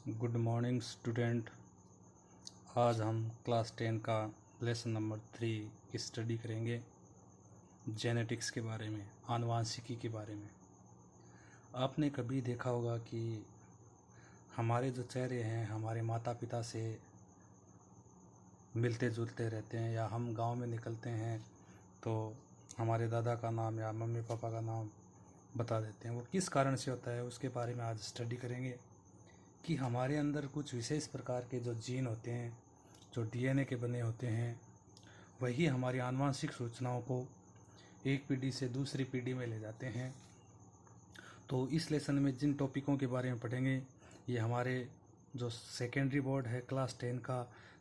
Good morning student. आज हम class 10 का लेसन नंबर 3 की स्टडी करेंगे। जेनेटिक्स के बारे में, आनुवांशिकी के बारे में। आपने कभी देखा होगा कि हमारे जो चेहरे हैं हमारे माता पिता से मिलते जुलते रहते हैं, या हम गांव में निकलते हैं तो हमारे दादा का नाम या मम्मी पापा का नाम बता देते हैं। वो किस कारण से होता है उसके बारे में आज स्टडी करेंगे कि हमारे अंदर कुछ विशेष प्रकार के जो जीन होते हैं, जो डीएनए के बने होते हैं, वही हमारी आनुवंशिक सूचनाओं को एक पीढ़ी से दूसरी पीढ़ी में ले जाते हैं। तो इस लेसन में जिन टॉपिकों के बारे में पढ़ेंगे, ये हमारे जो सेकेंडरी बोर्ड है क्लास 10 का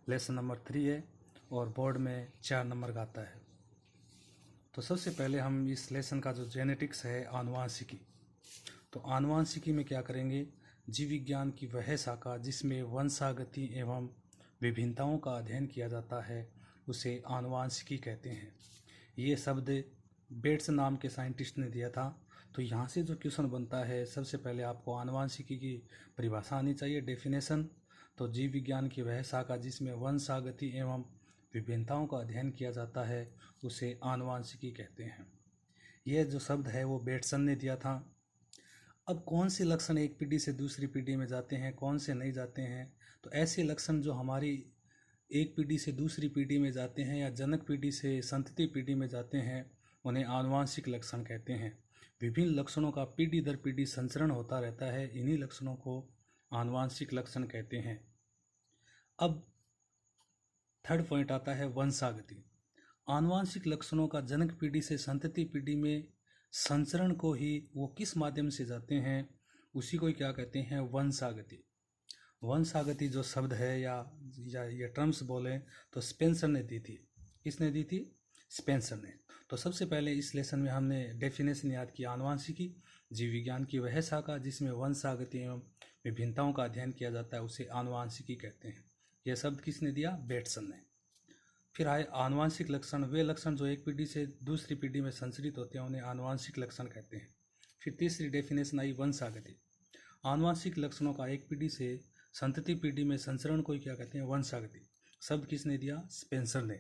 लेसन नंबर 3 है, और बोर्ड में 4 नंबर का आता है। तो सबसे पहले हम इस लेसन का जो जेनेटिक्स है, आनुवंशिकी। तो आनुवंशिकी में क्या करेंगे, जीव विज्ञान की वह शाखा जिसमें वंशागति एवं विभिन्नताओं का अध्ययन किया जाता है, उसे आनुवंशिकी कहते हैं। ये शब्द बेट्स नाम के साइंटिस्ट ने दिया था। तो यहाँ से जो क्वेश्चन बनता है, सबसे पहले आपको आनुवंशिकी की परिभाषा आनी चाहिए, डेफिनेशन। तो जीव विज्ञान की वह शाखा जिसमें वंशागति एवं विभिन्नताओं का अध्ययन किया जाता है, उसे आनुवंशिकी कहते हैं। यह जो शब्द है वो बेट्सन ने दिया था। अब कौन से लक्षण एक पीढ़ी से दूसरी पीढ़ी में जाते हैं, कौन से नहीं जाते हैं? तो ऐसे लक्षण जो हमारी एक पीढ़ी से दूसरी पीढ़ी में जाते हैं या जनक पीढ़ी से संतति पीढ़ी में जाते हैं, उन्हें आनुवंशिक लक्षण कहते हैं। विभिन्न लक्षणों का पीढ़ी दर पीढ़ी संचरण होता रहता है, इन्हीं लक्षणों को आनुवंशिक लक्षण कहते हैं। अब थर्ड पॉइंट आता है वंशागति। आनुवंशिक लक्षणों का जनक पीढ़ी से संतति पीढ़ी में संचरण को ही वो किस माध्यम से जाते हैं, उसी को ही क्या कहते हैं, वंशागति। वंशागति जो शब्द है या ये टर्म्स बोले तो स्पेंसर ने दी थी। किसने दी थी? स्पेंसर ने। तो सबसे पहले इस लेसन में हमने डेफिनेशन याद की, आनुवंशिकी जीव विज्ञान की वह शाखा जिसमें वंशागति एवं विभिन्नताओं का अध्ययन किया जाता है, उसे आनुवंशिकी कहते हैं। यह शब्द किसने दिया? बेट्सन ने। फिर आए आनुवंशिक लक्षण। वे लक्षण जो एक पीढ़ी से दूसरी पीढ़ी में संचरित होते हैं, उन्हें आनुवंशिक लक्षण कहते हैं। फिर तीसरी डेफिनेशन आई वंशागति। आनुवंशिक लक्षणों का एक पीढ़ी से संतति पीढ़ी में संचरण को क्या कहते हैं? वंशागति। शब्द किसने दिया? स्पेंसर ने।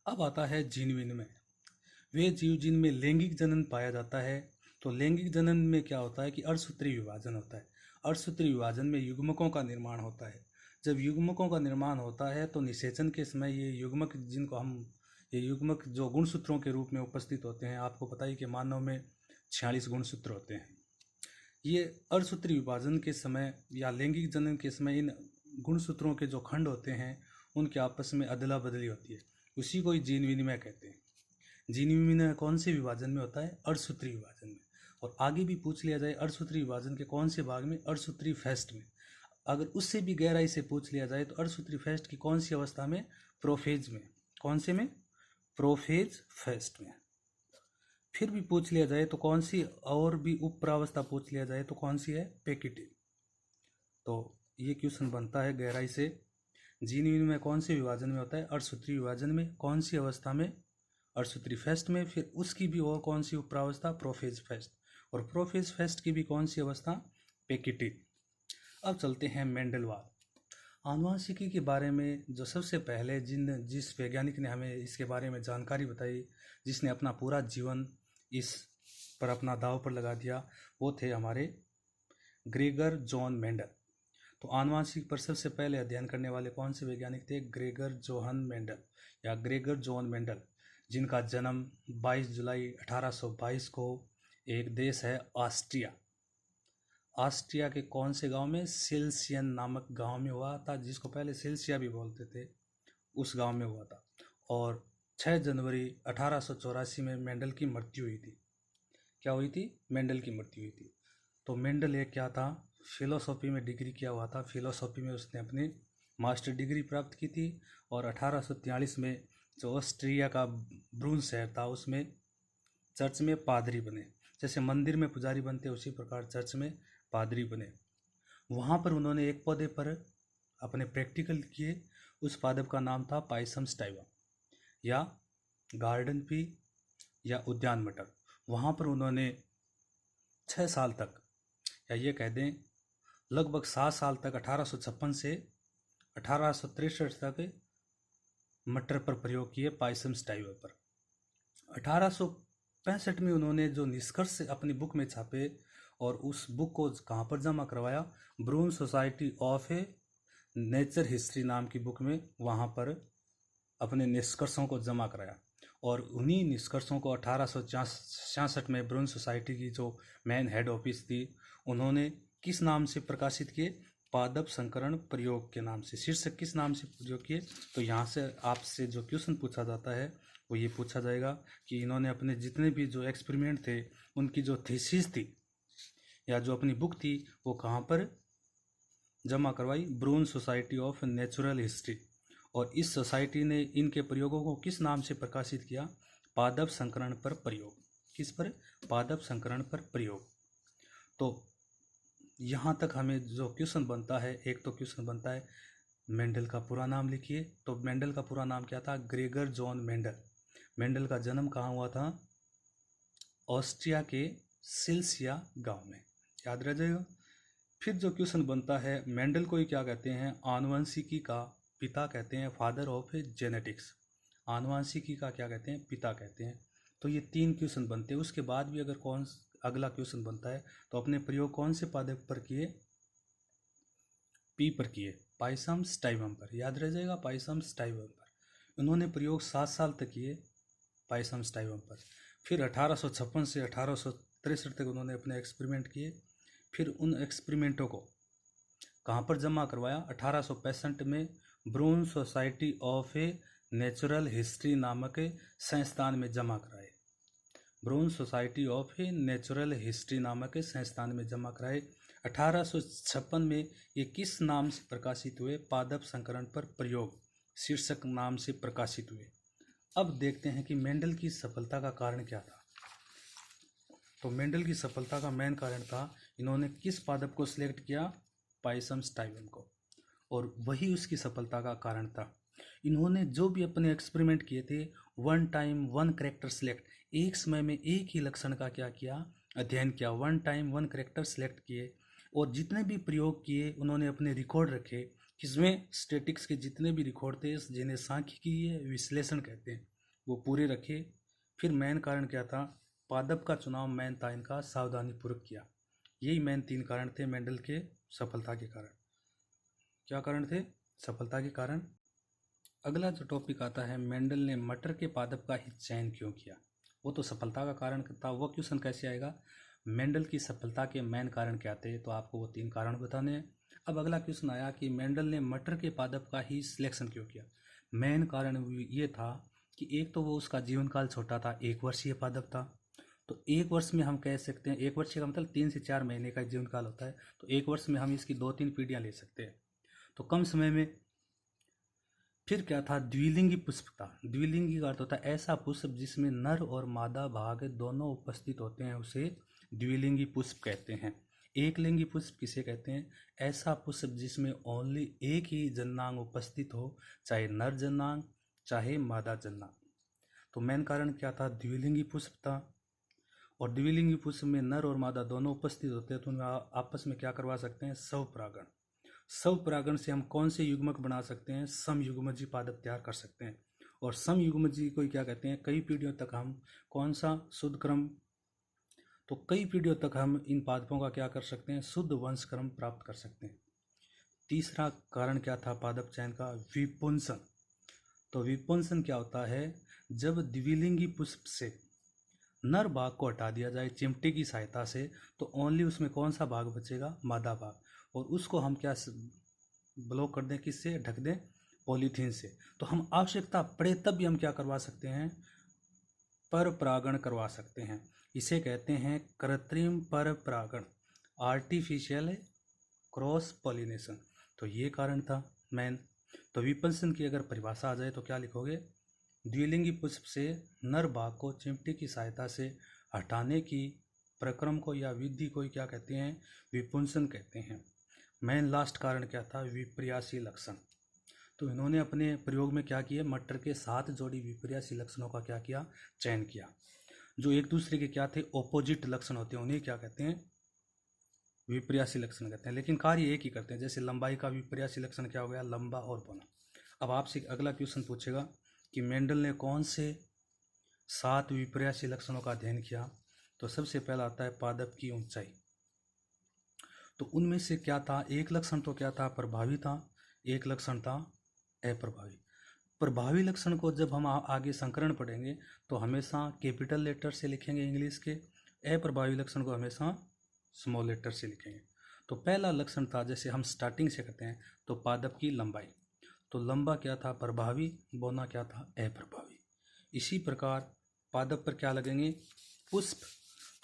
अब आता है जीन विनिमय। वे जीव जिनमें लैंगिक जनन पाया जाता है। तो लैंगिक जनन में क्या होता है कि अर्धसूत्री विभाजन होता है। अर्धसूत्री विभाजन में युग्मकों का निर्माण होता है। जब युग्मकों का निर्माण होता है तो निषेचन के समय ये युग्मक, जिनको हम ये युग्मक जो गुणसूत्रों के रूप में उपस्थित होते हैं, आपको पता ही कि मानव में 46 गुणसूत्र होते हैं। ये अर्धसूत्री विभाजन के समय या लैंगिक जनन के समय इन गुणसूत्रों के जो खंड होते हैं उनके आपस में अदला बदली होती है, उसी को ही जीन विनिमय कहते हैं। जीन विनिमय कौन से विभाजन में होता है? अर्धसूत्री विभाजन में। और आगे भी पूछ लिया जाए अर्धसूत्री विभाजन के कौन से भाग में? अर्धसूत्री फेस्ट में। अगर उससे भी गहराई से पूछ लिया जाए तो अर्धसूत्री फेस्ट की कौन सी अवस्था में? प्रोफेज में। कौन से में? प्रोफेज फेस्ट में। फिर भी पूछ लिया जाए तो कौन सी, और भी उपप्रावस्था पूछ लिया जाए तो कौन सी है? पेकिटिन। तो ये क्वेश्चन बनता है गहराई से। जीन विनिमय कौन से विभाजन में होता है? अर्धसूत्री विभाजन में। कौन सी अवस्था में? अर्धसूत्री फेस्ट में। फिर उसकी भी और कौन सी उपप्रावस्था? Prophase first. और प्रोफेज फेस्ट की भी कौन सी अवस्था? पेकिटिन। अब चलते हैं मेंडलवाद। आनुवंशिकी के बारे में जो सबसे पहले जिस वैज्ञानिक ने हमें इसके बारे में जानकारी बताई, जिसने अपना पूरा जीवन इस पर अपना दांव पर लगा दिया, वो थे हमारे ग्रेगर जॉन मेंडल। तो आनुवंशिकी पर सबसे पहले अध्ययन करने वाले कौन से वैज्ञानिक थे? ग्रेगर जोहन मेंडल या ग्रेगर जॉन मेंडल, जिनका जन्म 22 जुलाई 1822 को एक देश है ऑस्ट्रिया। ऑस्ट्रिया के कौन से गांव में? सेल्सियन नामक गांव में हुआ था, जिसको पहले सेल्सिया भी बोलते थे, उस गांव में हुआ था। और 6 जनवरी 1884 में मेंडल की मृत्यु हुई थी। क्या हुई थी? मेंडल की मृत्यु हुई थी। तो मेंडल एक क्या था? फिलोसॉफी में डिग्री किया हुआ था। फिलोसॉफी में उसने अपनी मास्टर डिग्री प्राप्त की थी। और 1843 में जो ऑस्ट्रिया का ब्रून शहर था, उसमें चर्च में पादरी बने। जैसे मंदिर में पुजारी बनते, उसी प्रकार चर्च में पादरी बने। वहाँ पर उन्होंने एक पौधे पर अपने प्रैक्टिकल किए। उस पादप का नाम था पाइसम स्टाइवा या गार्डन पी या उद्यान मटर। वहाँ पर उन्होंने 6 साल तक, या ये कह दें लगभग 7 साल तक 1856 से 1863 तक मटर पर प्रयोग किए पाइसम स्टाइवा पर। 1865 में उन्होंने जो निष्कर्ष अपनी बुक में छापे और उस बुक को कहाँ पर जमा करवाया, Brunn society of a nature history नाम की बुक में, वहाँ पर अपने निष्कर्षों को जमा कराया। और उन्हीं निष्कर्षों को 1866 में ब्रून सोसाइटी की जो मेन हेड ऑफिस थी, उन्होंने किस नाम से प्रकाशित किए, पादप संकरण प्रयोग के नाम से। शीर्षक किस नाम से प्रयोग किए, तो यहाँ से आपसे जो क्वेश्चन पूछा जाता है वो ये पूछा जाएगा कि इन्होंने अपने जितने भी जो एक्सपेरिमेंट थे, उनकी जो थीसिस थी या जो अपनी बुक थी, वो कहाँ पर जमा करवाई, ब्रून सोसाइटी ऑफ नेचुरल हिस्ट्री। और इस सोसाइटी ने इनके प्रयोगों को किस नाम से प्रकाशित किया, पादप संकरण पर प्रयोग। किस पर, पादप संकरण पर प्रयोग। तो यहाँ तक हमें जो क्वेश्चन बनता है, एक तो क्वेश्चन बनता है मेंडल का पूरा नाम लिखिए। तो मेंडल का पूरा नाम क्या था, ग्रेगर जॉन मेंडल। मेंडल का जन्म कहाँ हुआ था, ऑस्ट्रिया के सिल्सिया गांव में, याद रह जाएगा। फिर जो क्वेश्चन बनता है, मेंडल को ही क्या कहते हैं, आनुवंशिकी का पिता कहते हैं, फादर ऑफ जेनेटिक्स। आनुवंशिकी का क्या कहते हैं, पिता कहते हैं। तो ये 3 क्वेश्चन बनते हैं। उसके बाद भी अगर अगला क्वेश्चन बनता है तो अपने प्रयोग कौन से पादप पर किए, पी पर किए, पाइसम स्टाइवम पर, याद रह जाएगा, पाइसम स्टाइवम पर। उन्होंने प्रयोग 7 साल तक किए पाइसम स्टाइवम पर। फिर 1856 से 1863 तक उन्होंने अपने एक्सपेरिमेंट किए। फिर उन एक्सपेरिमेंटों को कहाँ पर जमा करवाया, 1865 में Brunn society of a natural history नामक संस्थान में जमा कराए। Brunn society of a natural history नामक संस्थान में जमा कराए। 1856 में ये किस नाम से प्रकाशित हुए, पादप संकरण पर प्रयोग शीर्षक नाम से प्रकाशित हुए। अब देखते हैं कि मेंडल की सफलता का कारण क्या था। तो मेंडल की सफलता का मेन कारण था, इन्होंने किस पादप को सिलेक्ट किया, पाइसम स्टाइवम को, और वही उसकी सफलता का कारण था। इन्होंने जो भी अपने एक्सपेरिमेंट किए थे, 1 टाइम 1 कैरेक्टर सिलेक्ट, एक समय में एक ही लक्षण का क्या किया, अध्ययन किया। 1 टाइम 1 कैरेक्टर सिलेक्ट किए और जितने भी प्रयोग किए उन्होंने अपने रिकॉर्ड रखे। किसमें, स्टैटिक्स के जितने भी रिकॉर्ड थे, जिन्हें सांख्यिकीय विश्लेषण कहते हैं, वो पूरे रखे। फिर मेन कारण क्या था, पादप का चुनाव मेन था इनका, सावधानीपूर्वक किया। यही मेन 3 कारण थे मेंडल के सफलता के कारण। क्या कारण थे, सफलता के कारण। अगला जो टॉपिक आता है, मेंडल ने मटर के पादप का ही चयन क्यों किया। वो तो सफलता का कारण था, वो क्वेश्चन कैसे आएगा, मेंडल की सफलता के मेन कारण क्या थे, तो आपको वो 3 कारण बताने हैं। अब अगला क्वेश्चन आया कि मेंडल ने मटर के पादप का ही सिलेक्शन क्यों किया। मेन कारण ये था कि एक तो वो उसका जीवन काल छोटा था, 1 वर्षीय पादप था। तो 1 वर्ष में हम कह सकते हैं, 1 वर्ष का मतलब 3 से 4 महीने का जीवन काल होता है। तो 1 वर्ष में हम इसकी 2-3 पीढ़ियाँ ले सकते हैं, तो कम समय में। फिर क्या था, द्विलिंगी पुष्प था। द्विलिंगी का अर्थ होता है ऐसा पुष्प जिसमें नर और मादा भाग दोनों उपस्थित होते हैं, उसे द्विलिंगी पुष्प कहते हैं। एक लिंगी पुष्प किसे कहते हैं, ऐसा पुष्प जिसमें ओनली एक ही जन्नांग उपस्थित हो, चाहे नर जन्नांग चाहे मादा जन्नांग। तो मेन कारण क्या था, द्विलिंगी पुष्प था। और द्विलिंगी पुष्प में नर और मादा दोनों उपस्थित होते हैं, तो उनमें आपस में क्या करवा सकते हैं, स्वपरागण। स्वपरागण से हम कौन से युग्मक बना सकते हैं, समयुग्मजी पादप तैयार कर सकते हैं। और समयुग्मजी को क्या कहते हैं, कई पीढ़ियों तक हम कौन सा शुद्ध क्रम, तो कई पीढ़ियों तक हम इन पादपों का क्या कर सकते हैं, शुद्ध वंश क्रम प्राप्त कर सकते हैं। तीसरा कारण क्या था पादप चयन का, विपुंसन। तो विपुंसन क्या होता है, जब द्विलिंगी पुष्प से नर भाग को हटा दिया जाए चिमटे की सहायता से, तो ओनली उसमें कौन सा भाग बचेगा, मादा भाग, और उसको हम क्या ब्लॉक कर दें, किससे ढक दें, पॉलीथीन से। तो हम आवश्यकता पड़े तब भी हम क्या करवा सकते हैं, पर परागण करवा सकते हैं। इसे कहते हैं कृत्रिम पर परागण, आर्टिफिशियल क्रॉस पॉलिनेशन। तो ये कारण था मेन। तो विपुंसन की अगर परिभाषा आ जाए तो क्या लिखोगे, द्विलिंगी पुष्प से नर भाग को चिमटे की सहायता से हटाने की प्रक्रम को या विधि को क्या कहते हैं, विपुंसन कहते हैं। मेन लास्ट कारण क्या था, विपर्यासी लक्षण। तो इन्होंने अपने प्रयोग में क्या किया, मटर के 7 जोड़ी विपर्यासी लक्षणों का क्या किया, चयन किया, जो एक दूसरे के क्या थे, ऑपोजिट लक्षण होते हैं, उन्हें क्या कहते हैं, विपर्यासी लक्षण कहते हैं, लेकिन कार्य एक ही करते हैं। जैसे लंबाई का विपर्यासी लक्षण क्या हो गया, लंबा और बौना। अब आपसे अगला क्वेश्चन पूछेगा कि मेंडल ने कौन से 7 विपर्यासी लक्षणों का अध्ययन किया, तो सबसे पहला आता है पादप की ऊंचाई। तो उनमें से क्या था, एक लक्षण तो क्या था, प्रभावी था, एक लक्षण था अप्रभावी। प्रभावी लक्षण को जब हम आगे संकरण पढ़ेंगे तो हमेशा कैपिटल लेटर से लिखेंगे इंग्लिश के, अप्रभावी लक्षण को हमेशा स्मॉल लेटर से लिखेंगे। तो पहला लक्षण था, जैसे हम स्टार्टिंग से करते हैं, तो पादप की लंबाई। तो लंबा क्या था, प्रभावी, बौना क्या था, अप्रभावी। इसी प्रकार पादप पर क्या लगेंगे, पुष्प।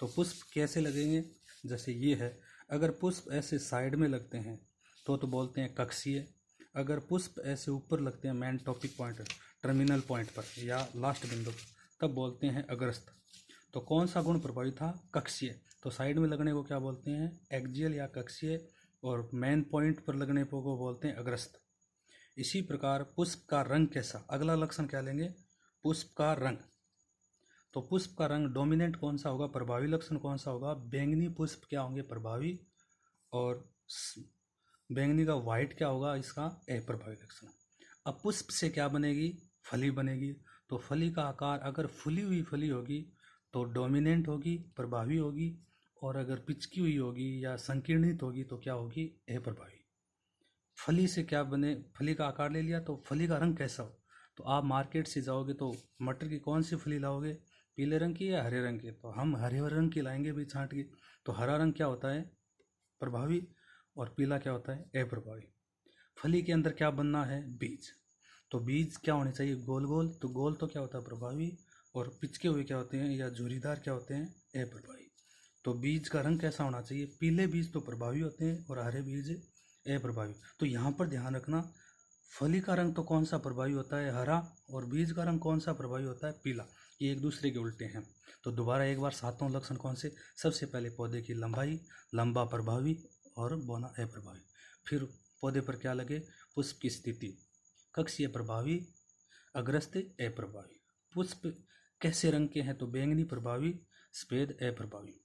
तो पुष्प कैसे लगेंगे, जैसे ये है, अगर पुष्प ऐसे साइड में लगते हैं तो बोलते हैं कक्षीय। अगर पुष्प ऐसे ऊपर लगते हैं main topic point, terminal point पर या लास्ट बिंदु पर, तब बोलते हैं अग्रस्थ। तो कौन सा गुण प्रभावी था, कक्षीय। तो साइड में लगने को क्या बोलते हैं, एक्जियल या कक्षीय, और मेन पॉइंट पर लगने को बोलते हैं अग्रस्थ। इसी प्रकार पुष्प का रंग कैसा, अगला लक्षण क्या लेंगे, पुष्प का रंग। तो पुष्प का रंग डोमिनेंट कौन सा होगा, प्रभावी लक्षण कौन सा होगा, बैंगनी पुष्प क्या होंगे, प्रभावी, और बैंगनी का व्हाइट क्या होगा, इसका अप्रभावी लक्षण। अब पुष्प से क्या बनेगी, फली बनेगी। तो फली का आकार अगर फुली हुई फली होगी तो डोमिनेंट होगी, प्रभावी होगी, और अगर पिचकी हुई होगी या संकीर्णित होगी तो क्या होगी, अप्रभावी। फली से क्या बने, फली का आकार ले लिया, तो फली का रंग कैसा हो, तो आप मार्केट से जाओगे तो मटर की कौन सी फली लाओगे, पीले रंग की या हरे रंग की, तो हम हरे रंग की लाएंगे भी छांट के। तो हरा रंग क्या होता है, प्रभावी, और पीला क्या होता है, अप्रभावी। फली के अंदर क्या बनना है, बीज। तो बीज क्या होने चाहिए, गोल गोल। तो गोल तो क्या होता है, प्रभावी, और पिचके हुए क्या होते हैं या झुरीदार क्या होते हैं, अप्रभावी। तो बीज का रंग कैसा होना चाहिए, पीले बीज तो प्रभावी होते हैं और हरे बीज अप्रभावी। तो यहाँ पर ध्यान रखना, फली का रंग तो कौन सा प्रभावी होता है, हरा, और बीज का रंग कौन सा प्रभावी होता है, पीला। ये एक दूसरे के उल्टे हैं। तो दोबारा एक बार सातों लक्षण कौन से, सबसे पहले पौधे की लंबाई, लंबा प्रभावी और बौना अप्रभावी। फिर पौधे पर क्या लगे, पुष्प की स्थिति, कक्षीय प्रभावी, अग्रस्त अप्रभावी। पुष्प कैसे रंग के हैं, तो बैंगनी प्रभावी, सफेद अप्रभावी।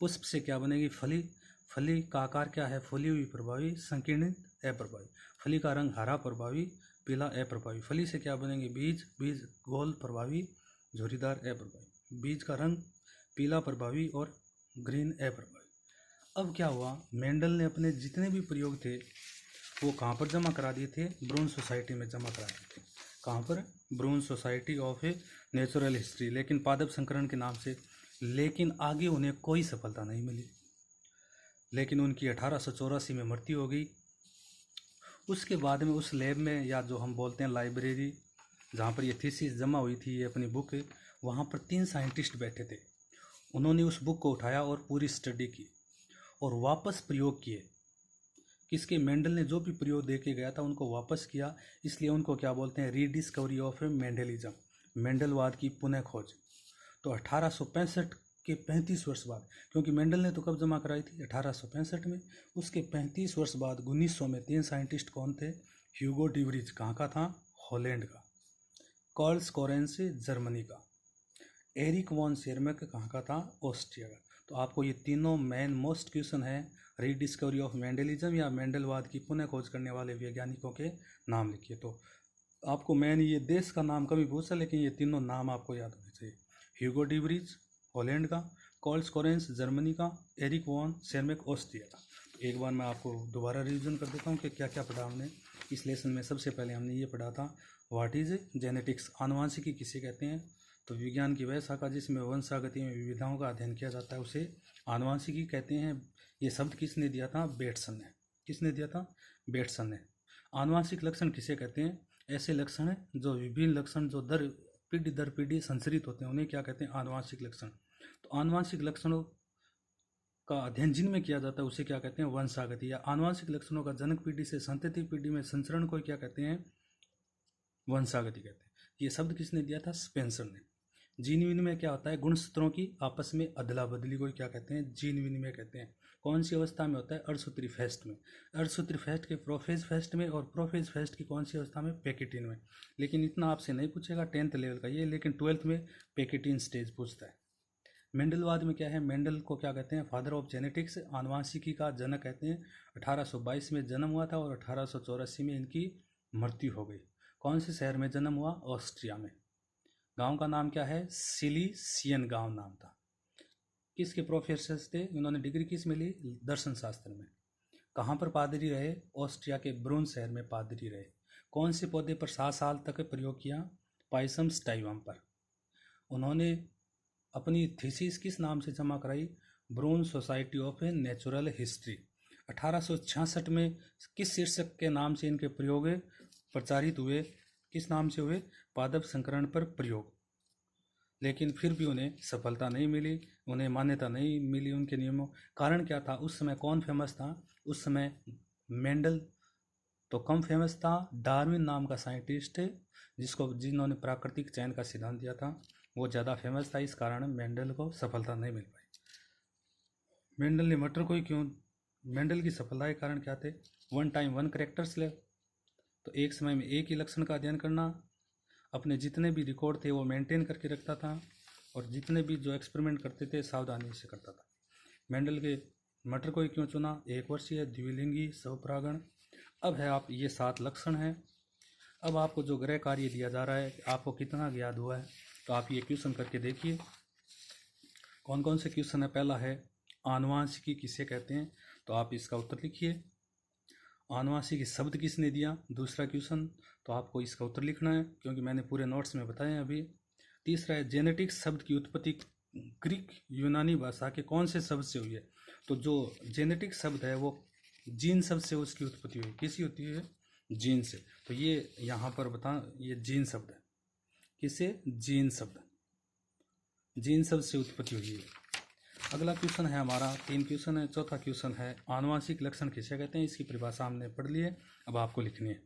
पुष्प से क्या बनेगी, फली। फली का आकार क्या है, फूली हुई प्रभावी, संकीर्णित अप्रभावी। फली का रंग हरा प्रभावी, पीला अप्रभावी। फली से क्या बनेंगे, बीज। बीज गोल प्रभावी, झुरीदार अप्रभावी। बीज का रंग पीला प्रभावी और ग्रीन अप्रभावी। अब क्या हुआ, मेंडल ने अपने जितने भी प्रयोग थे वो कहाँ पर जमा करा दिए थे, ब्रोन सोसाइटी में जमा करा दिए थे। कहाँ पर, Brno society of a natural history, लेकिन पादप संकरण के नाम से। लेकिन आगे उन्हें कोई सफलता नहीं मिली। लेकिन उनकी 1884 में मृत्यु हो गई। उसके बाद में उस लैब में, या जो हम बोलते हैं लाइब्रेरी, जहाँ पर ये थीसिस जमा हुई थी, ये अपनी बुक, वहाँ पर 3 साइंटिस्ट बैठे थे। उन्होंने उस बुक को उठाया और पूरी स्टडी की और वापस प्रयोग किए। किसके, मेंडल ने जो भी प्रयोग दे के गया था उनको वापस किया। इसलिए उनको क्या बोलते हैं, रीडिस्कवरी ऑफ मेंडलिज्म, मेंडलवाद की पुनः खोज। तो 1865 के 35 वर्ष बाद, क्योंकि मेंडल ने तो कब जमा कराई थी, 1865 में। उसके 35 वर्ष बाद 1900 में 3 साइंटिस्ट कौन थे, ह्यूगो डिवरीज, कहाँ का था, हॉलैंड का। कार्ल कोरेंस, जर्मनी का। एरिक वॉन शेरमैक, कहाँ का था, ऑस्ट्रिया का। तो आपको ये तीनों मेन मोस्ट क्वेश्चन है, रीडिस्कवरी ऑफ मेंडलिज्म या मेंडलवाद की पुनः खोज करने वाले वैज्ञानिकों के नाम लिखिए। तो आपको मैंने ये देश का नाम कभी पूछा, लेकिन ये तीनों नाम आपको याद होने चाहिए। ह्यूगो डिवरीज हॉलैंड का, कार्ल कोरेंस जर्मनी का, एरिक वॉन शेरमैक ऑस्ट्रिया का। तो एक बार मैं आपको दोबारा रिवीजन कर देता हूँ कि क्या क्या पढ़ा हमने इस लेसन में। सबसे पहले हमने ये पढ़ा था, व्हाट इज जेनेटिक्स, आनुवांशिकी किसे कहते हैं। तो विज्ञान की वह शाखा जिसमें वंशागति में विविधताओं का अध्ययन किया जाता है उसे आनुवांशिकी कहते हैं। ये शब्द किसने दिया था, बेटसन ने। किसने दिया था, बेटसन ने। आनुवांशिक लक्षण किसे कहते हैं, ऐसे लक्षण हैं जो विभिन्न लक्षण जो पीढ़ी दर पीढ़ी संचरित होते हैं उन्हें क्या कहते हैं, आनुवांशिक लक्षण। तो आनुवांशिक लक्षणों का अध्ययन जिनमें किया जाता है उसे क्या कहते हैं, वंशागति। या आनुवांशिक लक्षणों का जनक पीढ़ी से संतति पीढ़ी में संचरण को क्या कहते हैं, वंशागति कहते हैं। ये शब्द किसने दिया था, स्पेंसर ने। जीन विनिमय क्या होता है, गुणसूत्रों की आपस में अदला बदली को क्या कहते हैं, जीन विनिमय कहते हैं। कौन सी अवस्था में होता है, अर्धसूत्री फेस्ट में। अर्धसूत्री फेस्ट के प्रोफेज फेस्ट में, और प्रोफेज फेस्ट की कौन सी अवस्था में, पैकेटिन में। लेकिन इतना आपसे नहीं पूछेगा 10th लेवल का ये, लेकिन 12th में पैकेटिन स्टेज पूछता है। मेंडलवाद में क्या है, मेंडल को क्या कहते हैं, फादर ऑफ जेनेटिक्स, आनुवांशिकी का जनक कहते हैं। 1822 में जन्म हुआ था और 1884 में इनकी मृत्यु हो गई। कौन से शहर में जन्म हुआ, ऑस्ट्रिया में। गांव का नाम क्या है, सिलीसियन गांव नाम था। किसके प्रोफेसर थे, इन्होंने डिग्री किस में ली, दर्शन शास्त्र में। कहाँ पर पादरी रहे, ऑस्ट्रिया के ब्रून शहर में पादरी रहे। कौन से पौधे पर 7 साल तक प्रयोग किया, पाइसम स्टाइवम पर। उन्होंने अपनी थीसिस किस नाम से जमा कराई, ब्रून सोसाइटी ऑफ नेचुरल हिस्ट्री। 1866 में किस शीर्षक के नाम से इनके प्रयोग प्रचारित हुए, किस नाम से हुए, पादप संकरण पर प्रयोग। लेकिन फिर भी उन्हें सफलता नहीं मिली, उन्हें मान्यता नहीं मिली उनके नियमों। कारण क्या था, उस समय कौन फेमस था, उस समय मेंडल तो कम फेमस था, डार्विन नाम का साइंटिस्ट जिन्होंने प्राकृतिक चयन का सिद्धांत दिया था वो ज़्यादा फेमस था। इस कारण मेंडल को सफलता नहीं मिल पाई। मेंडल ने मटर को ही क्यों, मेंडल की सफलता के कारण क्या थे, वन टाइम वन करेक्टर्स ले, तो एक समय में एक ही लक्षण का अध्ययन करना, अपने जितने भी रिकॉर्ड थे वो मेंटेन करके रखता था, और जितने भी जो एक्सपेरिमेंट करते थे सावधानी से करता था। मेंडल के मटर को ही क्यों चुना, एक वर्षीय, द्विलिंगी, स्वपरागण। अब है आप ये 7 लक्षण हैं। अब आपको जो गृह कार्य दिया जा रहा है, आपको कितना याद हुआ है, तो आप ये क्वेश्चन करके देखिए। कौन कौन से क्वेश्चन है, पहला है आनुवांशिकी किसे कहते हैं, तो आप इसका उत्तर लिखिए। आनुवांशिकी शब्द किसने दिया, दूसरा क्वेश्चन, तो आपको इसका उत्तर लिखना है क्योंकि मैंने पूरे नोट्स में बताए हैं अभी। तीसरा है जेनेटिक्स शब्द की उत्पत्ति ग्रीक यूनानी भाषा के कौन से शब्द से हुई है, तो जो जेनेटिक शब्द है वो जीन शब्द से उसकी उत्पत्ति हुई, किसी होती है, जीन से। तो ये यहाँ पर बता, ये जीन शब्द है, किसे, जीन शब्द, जीन शब्द से उत्पत्ति हुई है। अगला क्वेश्चन है हमारा, 3 क्वेश्चन है। चौथा क्वेश्चन है आनुवांशिक लक्षण किसे कहते हैं, इसकी परिभाषा हमने पढ़ ली है, अब आपको लिखनी है,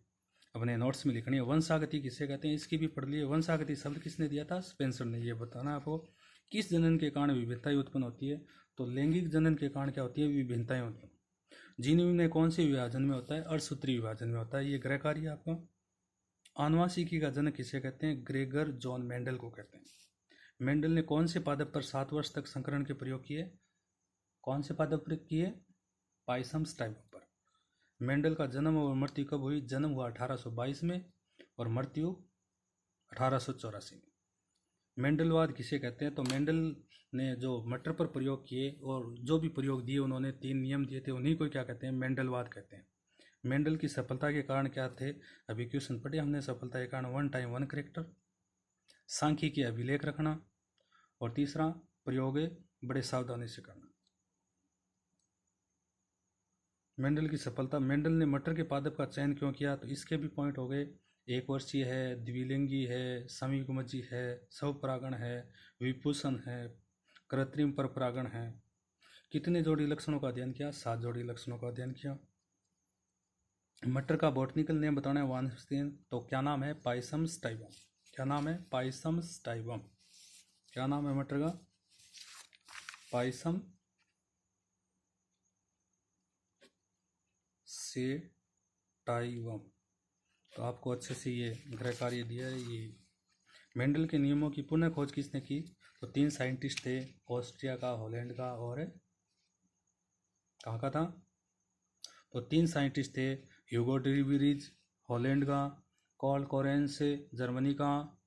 अपने नोट्स में लिखनी है। वंशागति किसे कहते हैं, इसकी भी पढ़ ली है। वंशागति शब्द किसने दिया था, स्पेंसर ने। ये बताना आपको। किस जनन के कारण विभिन्नताएं उत्पन्न होती है, तो लैंगिक जनन के कारण क्या होती है, विभिन्नताएं होती है। जीन में कौन से विभाजन में होता है, अर्धसूत्री विभाजन में होता है। ये गृह कार्य आपका। आनुवांशिकी का जनक किसे कहते हैं, ग्रेगर जॉन मेंडल को कहते हैं। मेंडल ने कौन से पादप पर 7 वर्ष तक संकरण के प्रयोग किए, कौन से पादप प्रयोग किए, पाइसम स्टाइवम पर। मेंडल का जन्म और मृत्यु कब हुई, जन्म हुआ 1822 में और मृत्यु 1884 में। मेंडलवाद किसे कहते हैं, तो मेंडल ने जो मटर पर प्रयोग किए और जो भी प्रयोग दिए, उन्होंने 3 नियम दिए थे, उन्हीं को क्या कहते हैं, मेंडलवाद कहते हैं। मेंडल की सफलता के कारण क्या थे, अभी क्वेश्चन पढ़े हमने। सफलता के कारण वन टाइम वन करेक्टर, सांख्यिकी अभिलेख रखना, और तीसरा प्रयोग बड़े सावधानी से करना। मेंडल की सफलता, मेंडल ने मटर के पादप का चयन क्यों किया, तो इसके भी पॉइंट हो गए। एक वर्षीय है, द्विलिंगी है, समीगुमजी है, स्वपरागण है, विभूषण है, कृत्रिम पर परागण है। कितने जोड़ी लक्षणों का अध्ययन किया, 7 जोड़ी लक्षणों का अध्ययन किया। मटर का बॉटनिकल नेम बताना है वानस्पतिक, तो क्या नाम है, पाइसम स्टाइवम। क्या नाम है, पाइसम स्टाइवम। क्या नाम है मटर का, पाइसम स्टाइवम। तो आपको अच्छे से ये गृह कार्य दिया है। ये मेंडल के नियमों की पुनः खोज किसने की, तो 3 साइंटिस्ट थे, ऑस्ट्रिया का, हॉलैंड का और कहाँ का था, तो 3 साइंटिस्ट थे, ह्यूगो ड्रीबरीज हॉलैंड का, कार्ल कोरेंस जर्मनी का,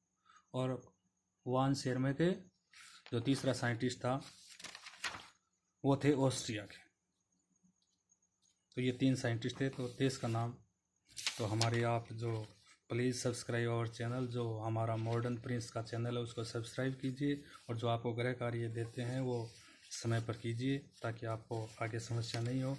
और वान शेरमे के जो तीसरा साइंटिस्ट था वो थे ऑस्ट्रिया के। तो ये 3 साइंटिस्ट थे। तो देश का नाम, तो हमारे आप जो प्लीज़ सब्सक्राइब आवर चैनल, जो हमारा मॉडर्न प्रिंस का चैनल है उसको सब्सक्राइब कीजिए, और जो आपको गृह कार्य देते हैं वो समय पर कीजिए ताकि आपको आगे समस्या नहीं हो।